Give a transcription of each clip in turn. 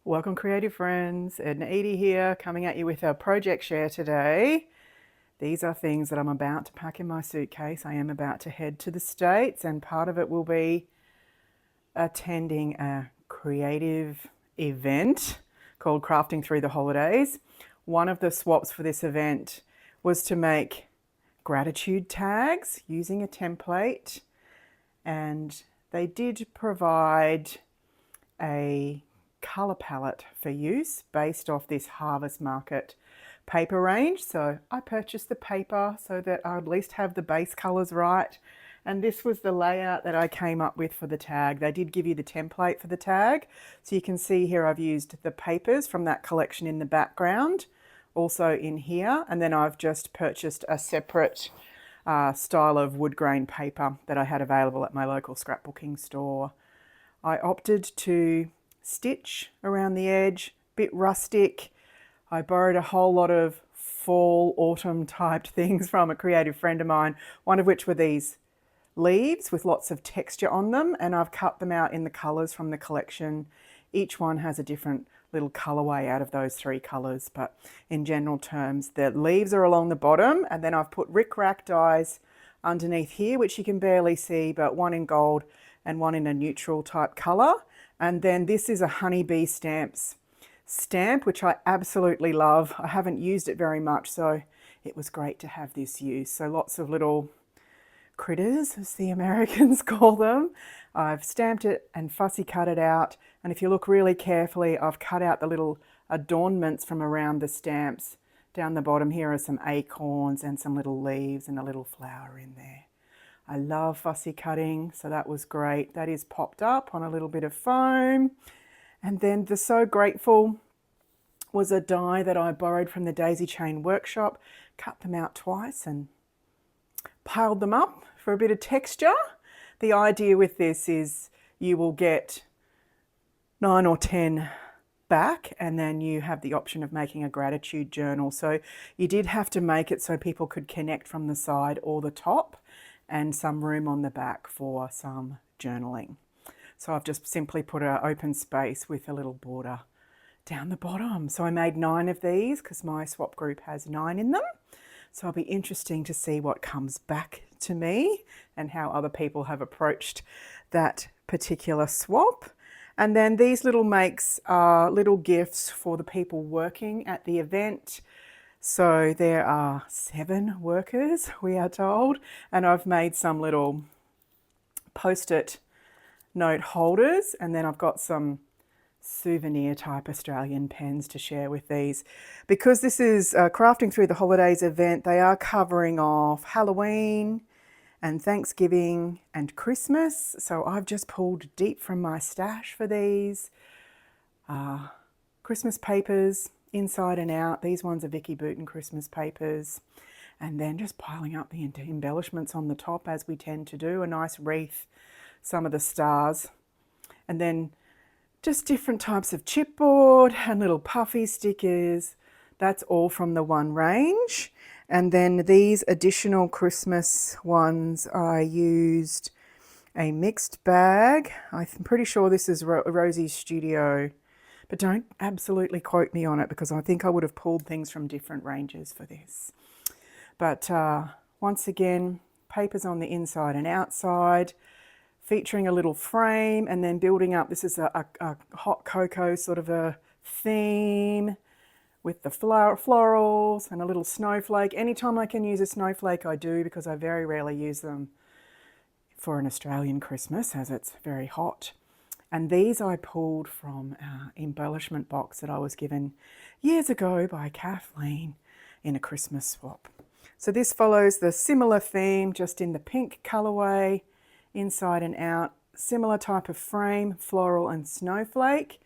Welcome, creative friends. Ed and Edie here, coming at you with a project share today. These are things that I'm about to pack in my suitcase. I am about to head to the States, and part of it will be attending a creative event called Crafting Through the Holidays. One of the swaps for this event was to make gratitude tags using a template, and they did provide a colour palette for use based off this Harvest Market paper range. So I purchased the paper so that I would at least have the base colours right, and this was the layout that I came up with for the tag. They did give you the template for the tag, so you can see here I've used the papers from that collection in the background, also in here, and then I've just purchased a separate style of wood grain paper that I had available at my local scrapbooking store. I opted to stitch around the edge, bit rustic. I borrowed a whole lot of fall, autumn typed things from a creative friend of mine, one of which were these leaves with lots of texture on them, and I've cut them out in the colours from the collection. Each one has a different little colourway out of those three colours, but in general terms, the leaves are along the bottom, and then I've put rickrack dies underneath here, which you can barely see, but one in gold and one in a neutral type colour. And then this is a honeybee stamp, which I absolutely love. I haven't used it very much, so it was great to have this used. So lots of little critters, as the Americans call them. I've stamped it and fussy cut it out, and if you look really carefully, I've cut out the little adornments from around the stamps. Down the bottom here are some acorns and some little leaves and a little flower in there. I love fussy cutting, so that was great. That is popped up on a little bit of foam. And then the So Grateful was a die that I borrowed from the Daisy Chain workshop, cut them out twice and piled them up for a bit of texture. The idea with this is you will get 9 or 10 back, and then you have the option of making a gratitude journal. So you did have to make it so people could connect from the side or the top, and some room on the back for some journaling. So I've just simply put an open space with a little border down the bottom. So I made 9 of these because my swap group has 9 in them. So it'll be interesting to see what comes back to me and how other people have approached that particular swap. And then these little makes are little gifts for the people working at the event. So there are 7 workers, we are told, and I've made some little PostIt note holders, and then I've got some souvenir type Australian pens to share with these. Because this is a Crafting Through the Holidays event, they are covering off Halloween and Thanksgiving and Christmas, so I've just pulled deep from my stash for these. Christmas papers, inside and out. These ones are Vicky Booten Christmas papers. And then just piling up the embellishments on the top, as we tend to do. A nice wreath, some of the stars. And then just different types of chipboard and little puffy stickers. That's all from the one range. And then these additional Christmas ones, I used a mixed bag. I'm pretty sure this is Rosie's Studio, but don't absolutely quote me on it because I think I would have pulled things from different ranges for this. But once again, papers on the inside and outside, featuring a little frame, and then building up. This is a hot cocoa sort of a theme with the florals and a little snowflake. Anytime I can use a snowflake, I do, because I very rarely use them for an Australian Christmas as it's very hot. And these I pulled from our embellishment box that I was given years ago by Kathleen in a Christmas swap. So this follows the similar theme, just in the pink colourway, inside and out. Similar type of frame, floral and snowflake.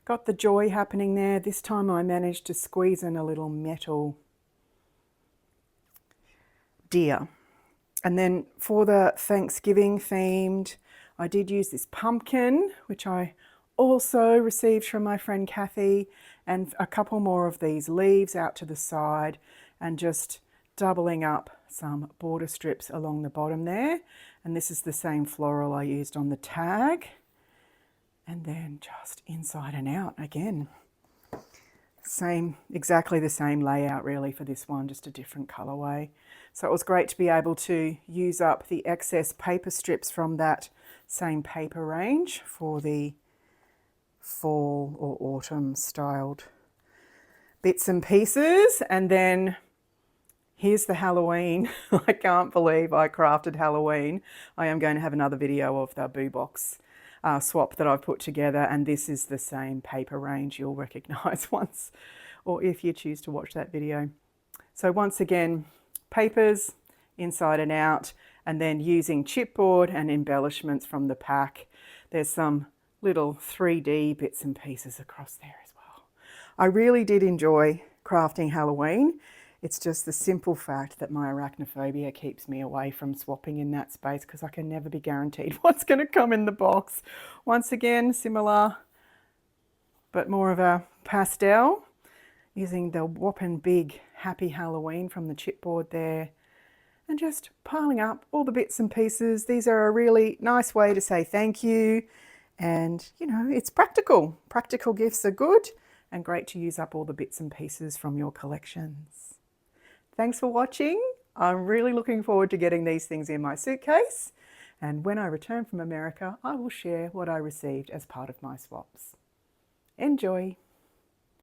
Got the joy happening there. This time I managed to squeeze in a little metal deer. And then for the Thanksgiving themed, I did use this pumpkin, which I also received from my friend Kathy, and a couple more of these leaves out to the side, and just doubling up some border strips along the bottom there. And this is the same floral I used on the tag. And then just inside and out again. Exactly the same layout really for this one, just a different colorway. So it was great to be able to use up the excess paper strips from that same paper range for the fall or autumn styled bits and pieces. And then here's the Halloween. I can't believe I crafted Halloween. I am going to have another video of the Boo Box swap that I've put together, and this is the same paper range you'll recognise once, or if you choose to watch that video. So once again, papers inside and out, and then using chipboard and embellishments from the pack. There's some little 3D bits and pieces across there as well. I really did enjoy crafting Halloween. It's just the simple fact that my arachnophobia keeps me away from swapping in that space because I can never be guaranteed what's going to come in the box. Once again, similar, but more of a pastel, using the whopping big Happy Halloween from the chipboard there, and just piling up all the bits and pieces. These are a really nice way to say thank you, and you know, it's practical. Practical gifts are good and great to use up all the bits and pieces from your collections. Thanks for watching. I'm really looking forward to getting these things in my suitcase, and when I return from America, I will share what I received as part of my swaps. Enjoy!